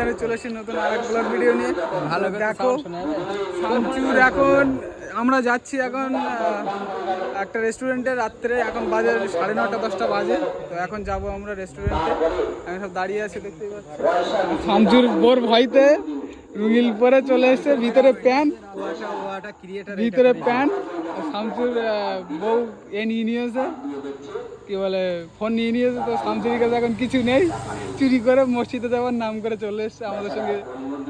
বাজারে চলে এসেছি নতুন আরেক ব্লগ ভিডিও নিয়ে। ভালো দেখো শামচুর এখন আমরা যাচ্ছি এখন একটা রেস্টুরেন্টে রাত্রে, এখন বাজে 9:30 10টা বাজে। তো এখন যাব আমরা রেস্টুরেন্টে, আমি সব দাঁড়িয়ে আছি দেখতেই পাচ্ছি। শামচুর বোর ভয়তে রুগিল পরে চলে এসছে, ভিতরে প্যান্ট শামচুর বউ নিয়ে নিয়েছে, কি বলে ফোন নিয়ে নিয়েছে। তো শামচুরির কাছে এখন কিছু নেই, চুরি করে মসজিদে যাওয়ার নাম করে চলে এসছে আমাদের সঙ্গে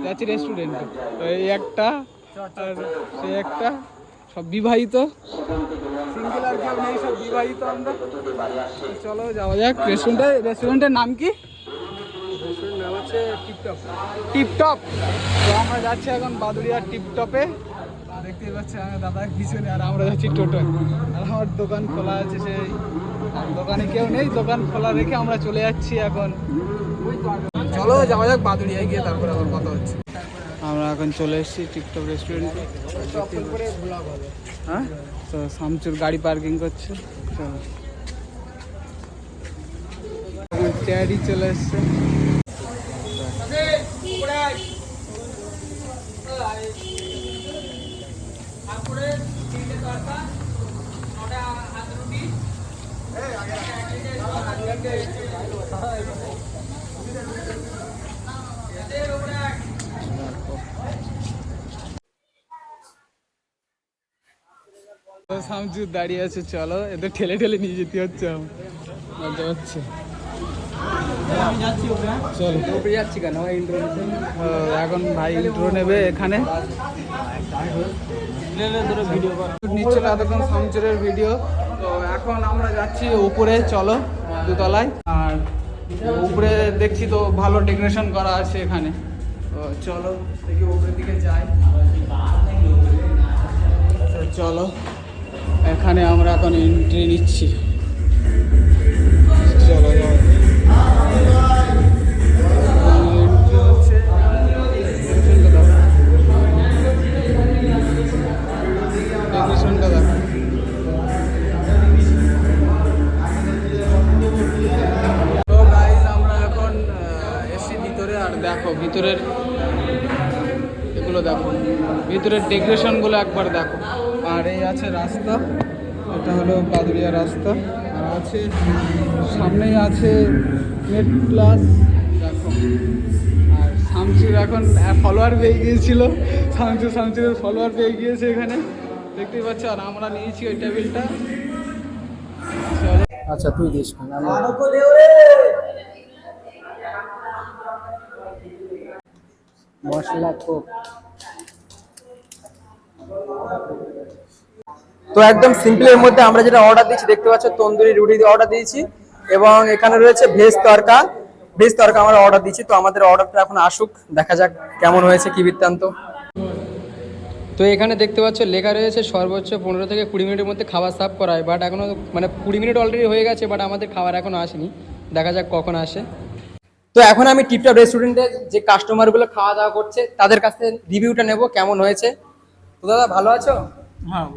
যাচ্ছি রেস্টুরেন্টে। তো এই একটা আর সে একটা, সব বিবাহিত, সিঙ্গেল আর কেউ নেই, সব বিবাহিত আমরা। চলো যাওয়া যাক রেস্টুরেন্টের নাম কি? নাম হচ্ছে টিপটপ। তো আমরা যাচ্ছি এখন বাদুড়িয়ার টিপটপে, দেখতেই পাচ্ছি আমি দাদা পিছনে, আর আমরা যাচ্ছি টোটোয়। আর আমার দোকান খোলা আছে, সেই দোকানে কেউ নেই, দোকান খোলা রেখে আমরা চলে যাচ্ছি এখন। চলো যাওয়া যাক বাদুড়িয়ায়, গিয়ে তারপরে আবার কথা হচ্ছে। আমরা এখন চলে এসেছি টিপটপ রেস্টুরেন্টে। হ্যাঁ, তো শামচুর গাড়ি পার্কিং করছে। চলো, চেয়ারই চলে এসছে। শামচুর দাঁড়িয়ে আছে, চলো এদের ঠেলে ঠেলে নিয়ে যেতে হচ্ছে, মজা হচ্ছে। চলো এখন ভাই ইন্ট্রো নেবে এখানে, নিচ্ছিল এতক্ষণ শামচুরের ভিডিও। তো এখন আমরা যাচ্ছি উপরে, চলো দোতলায়। আর উপরে দেখছি তো ভালো ডেকোরেশন করা আছে এখানে, তো চলো দেখি উপরের দিকে যাই। চলো এখানে আমরা এখন এন্ট্রি নিচ্ছি, চলো দেখো ভিতরের এগুলো, দেখো ভিতরের ডেকোরেশনগুলো একবার দেখো। আর এই আছে রাস্তা, এটা হলো বাদুড়িয়া রাস্তা। আর আছে সামনেই আছে নেট প্লাস, দেখো। আর শামচুর এখন ফলোয়ার পেয়ে গিয়েছিল, শামচুরের ফলোয়ার পেয়ে গিয়েছে এখানে, দেখতেই পাচ্ছ। আর আমরা নিয়েছি ওই টেবিলটা। আচ্ছা তুই দিস মশলা খুব। তো একদম সিম্পলের মধ্যে আমরা যেটা অর্ডার দিয়েছি দেখতে পাচ্ছ, তন্দুরি রুটি দিয়ে অর্ডার দিয়েছি, এবং এখানে রয়েছে ভেজ তড়কা আমরা অর্ডার দিয়েছি। তো আমাদের অর্ডারটা এখন আসুক, দেখা যাক কেমন হয়েছে, কি বৃত্তান্ত। তো এখানে দেখতে পাচ্ছ লেখা রয়েছে সর্বোচ্চ 15 থেকে 20 মিনিটের মধ্যে খাবার সার্ভ করা হয়, বাট এখনো মানে 20 মিনিট অলরেডি হয়ে গেছে, বাট আমাদের খাবার এখনো আসেনি, দেখা যাক কখন আসে। তো এখন আমি টিপটপ রেস্টুরেন্টে যে কাস্টমারগুলো খাওয়া দাওয়া করছে তাদের কাছ থেকে রিভিউটা নেব কেমন হয়েছে। তো দাদা ভালো আছো? হ্যাঁ,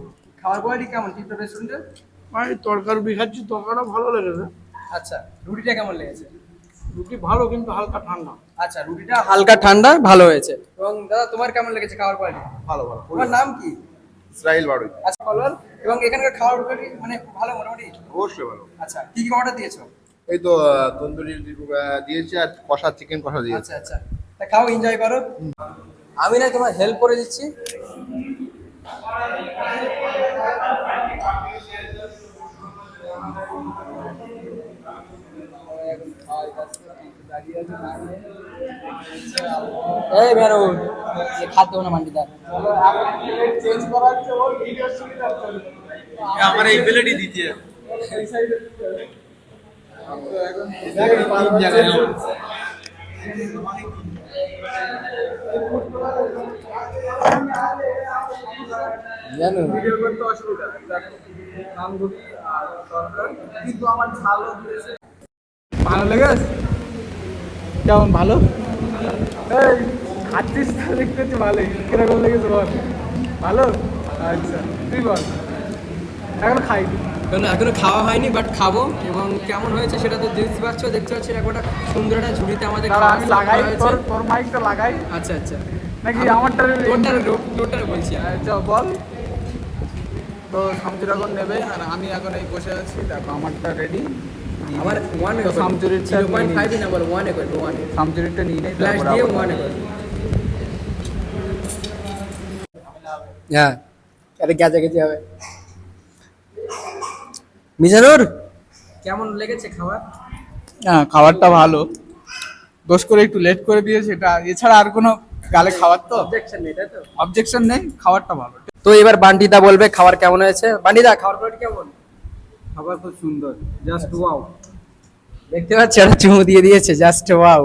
খাবার কোয়ালিটি কেমন টিপটপ রেস্টুরেন্টে? আমি তরকা রুটি খাচ্ছি, তরকাটা ভালো লেগেছে। আচ্ছা, রুটিটা কেমন লেগেছে? রুটি ভালো, কিন্তু হালকা ঠান্ডা। আচ্ছা, রুটিটা হালকা ঠান্ডা, ভালো হয়েছে। এবং দাদা তোমার কেমন লেগেছে খাবার কোয়ালিটি? ভালো। তোমার নাম কি? ইসরাইল বাড়ুই। আচ্ছা, ভালো। এবং এখানকার খাবার কোয়ালিটি মানে ভালো মোটামুটি? অবশ্যই ভালো। আচ্ছা, কি কি অর্ডার দিয়েছো? এই তো তন্দুরি দিয়েছি আর কষা, চিকেন কষা দিয়েছি। আচ্ছা আচ্ছা, তা খাও, এনজয় করো। আমি না তোমার হেল্প করে দিচ্ছি। এই বেরো, খাদ্য না মান্ডিদার চেঞ্জ করা হচ্ছে, ওর ভিডিও সুবিধা চলে। আমার এই প্লেটই দিতে এই সাইডে জানো ভিডিও করতে অসুবিধা, নানগুলি আর তরকারি, কিন্তু আমার ঝালও দিয়েছে। ভালো লেগেছে? কেমন ভালো? এই খাচ্ছিস তো, দেখতে হচ্ছে ভালোই। কিরকম লেগেছে বল? ভালো? আচ্ছা তুই বল, এখন খাই। কারণ এখনো খাওয়া হয়নি, বাট খাবো। এবং কেমন হয়েছে সেটা তো দেখতে পাচ্ছ, এরকম একটা সুন্দর একটা ঝুড়িতে আমাদের দাঁড়া, আমি খাওয়া লাগাই, হয়েছে। তোর মাইকটা লাগাই আচ্ছা আচ্ছা, নাকি আমারটা? তোরটা বলছি আমি। চ বল। তো শামচুর এখন নেবে আর আমি এখন এই বসে আছি, দেখো আমারটা রেডি। আমার 1 তো শামচুরের 0.5 না বল 1 একর 1 শামচুরিটা নিয়ে নেই, ফ্ল্যাশ তারপর দিয়ে আবার- 1 একর। হ্যাঁ, এটা গেছে হবে। মিজানুর কেমন লেগেছে খাবার? হ্যাঁ, খাবারটা ভালো, দোষ করে একটু লেট করে দিয়েছে, এটা এছাড়া আর কোনো গালে খাবার তো অবজেকশন নেই তাই তো? অবজেকশন নেই, খাবারটা ভালো। তো এবার বান্টিদা বলবে খাবার কেমন হয়েছে। বান্টিদা, খাবার কোয়ালিটি কেমন? খাবার খুব সুন্দর, জাস্ট ওয়াও। দেখতে পাচ্ছি একটা চুমু দিয়ে দিয়েছে, জাস্ট ওয়াও।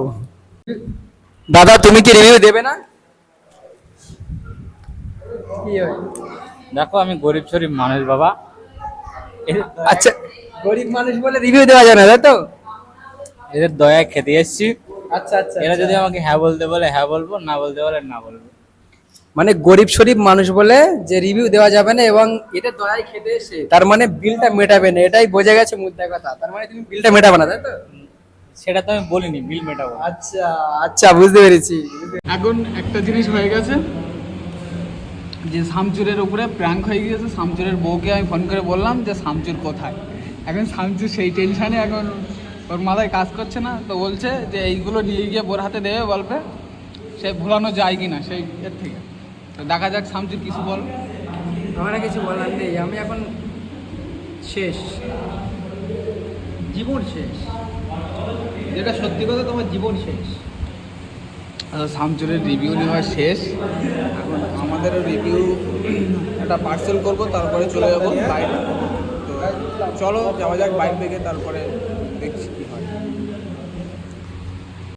দাদা তুমি কি রিভিউ দেবে না? কি হয়? দেখো আমি গরিব শরীফ মানুষ বাবা, আচ্ছা, গরিব মানুষ বলে রিভিউ দেওয়া যায় না তাই তো? এদের দয়ায় খেতে এসেছি। আচ্ছা আচ্ছা, এরা যদি আমাকে হ্যাঁ বলতে বলে হ্যাঁ বলবো, না বলতে বলে না বলবো। মানে গরিব শরীফ মানুষ বলে যে রিভিউ দেওয়া যাবে না এবং এটা দয়ায় খেতে এসে তার মানে বিলটা মেটাবে না, এটাই বোঝা গেছে মুদ্রা কথা। তার মানে তুমি বিলটা মেটাবে না তাই তো? সেটা তো আমি বলিনি, বিল মেটাবো। আচ্ছা আচ্ছা, বুঝতে পেরেছি। এখন একটা জিনিস হয়ে গেছে যে শামচুরের উপরে প্র্যাঙ্ক হয়ে গিয়েছে। শামচুরের বউকে আমি ফোন করে বললাম যে শামচুর কোথায়। এখন শামচুর সেই টেনশানে এখন ওর মাথায় কাজ করছে না, তো বলছে যে এইগুলো নিয়ে গিয়ে বোর হাতে দেবে, বলবে সে ভুলানো যায় কি না সেই এর থেকে। তো দেখা যাক শামচুর কিছু বল। আমার আর কিছু বলার নেই, আমি এখন শেষ, জীবন শেষ। যেটা সত্যি কথা, তোমার জীবন শেষ। শামচুরের রিভিউ নেওয়া শেষ, এখন আমাদেরও রিভিউ একটা পার্সেল করব, তারপরে চলে যাবো বাইরে। তো চলো যাওয়া যাক বাইরে থেকে, তারপরে দেখছি কি হয়।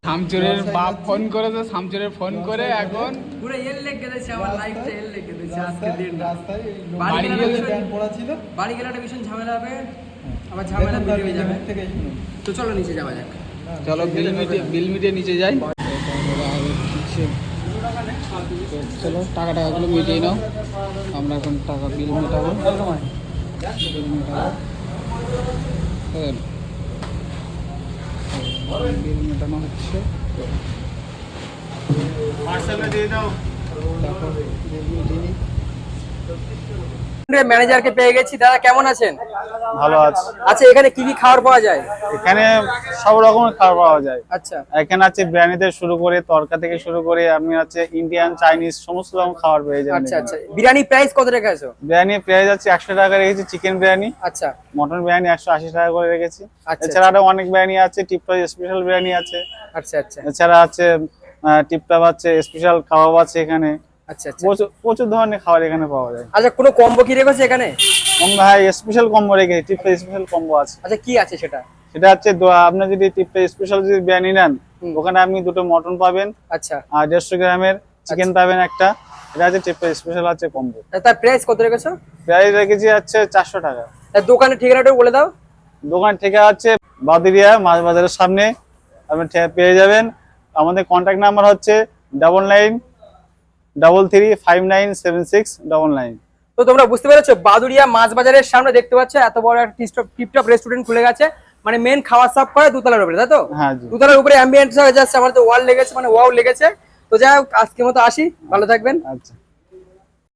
শামচুরের বাপ ফোন করেছে, শামচুরের ফোন করে এখন পুরো এল লেগে গেছে, আমার লাইফটা এল লেগে গেছে আজকে দিন। বাড়ি গেলে বাড়ি গেলে একটা ভীষণ ঝামেলা হবে, আবার ঝামেলা বেরিয়ে যাবে। তো চলো নিচে যাওয়া যাক। চলো বিল মিটে নিচে যাই। চলো টাকাগুলো মিটিয়ে নাও, আমরা এখন টাকা বিল মেটাবো। বিল মেটানো হচ্ছে। ম্যানেজারকে পেয়ে গেছি। দাদা কেমন আছেন? ভালো আছে। আচ্ছা, এখানে কি কি খাবার পাওয়া যায়? এখানে সব রকমের খাবার পাওয়া যায়। আচ্ছা এখানে আছে বিরিয়ানি থেকে শুরু করে তরকা থেকে শুরু করে আপনি আছে ইন্ডিয়ান চাইনিজ সমস্ত রকম খাবার পেয়ে যাবেন। আচ্ছা আচ্ছা, বিরিয়ানি প্রাইস কত টাকা আছে? বিরিয়ানি পেয়ে যাচ্ছে 100 টাকা রেখেছি, চিকেন বিরিয়ানি। আচ্ছা মটন বিরিয়ানি 180 টাকা করে রেখেছি। আচ্ছা, এছাড়া আরো অনেক বিরিয়ানি আছে, টিপটপ স্পেশাল বিরিয়ানি আছে। আচ্ছা আচ্ছা এছাড়া আছে টিপটপ আছে, স্পেশাল কাবাব আছে এখানে। আচ্ছা আচ্ছা প্রচুর ধরনের খাবার এখানে পাওয়া যায়। আচ্ছা, কোনো কম্বো কি রেখেছে এখানে? ভাই স্পেশাল কম্বো রেখেছি, টিপটপ স্পেশাল কম্বো আছে। আচ্ছা, কি আছে সেটা? সেটা হচ্ছে আপনি যদি টিপটপ স্পেশাল যদি বিরিয়ানি নেন, ওখানে আপনি দুটো মটন পাবেন আচ্ছা, আর 150 গ্রামের চিকেন পাবেন একটা। এটা আছে টিপটপ স্পেশাল আছে কম্বো। তার প্রাইস কত রেখেছো? প্রাইস রেখেছি হচ্ছে 400 টাকা। তার দোকানের ঠিকানাটা বলে দাও। দোকান থেকে হচ্ছে বাদিরিয়া মাছ বাজারের সামনে, আপনি পেয়ে যাবেন। আমাদের কন্ট্যাক্ট নাম্বার হচ্ছে 9933597699। তো তোমরা বুঝতে পেরেছো, বাদুড়িয়া মাছ বাজারের সামনে দেখতে পাচ্ছ এত বড় একটা টিপটপ রেস্টুরেন্ট খুলে গেছে। মানে মেন খাওয়া সার্ভ করে দুতলার উপরে, তাই তো? হ্যাঁ জি। দুতলার উপরে অ্যাম্বিয়েন্স হয়ে যাচ্ছে, আমার তো ওয়াল লেগেছে, মানে ওয়াও লেগেছে। তো যাই হোক, আজকের মতো আসি, ভালো থাকবেন। আচ্ছা।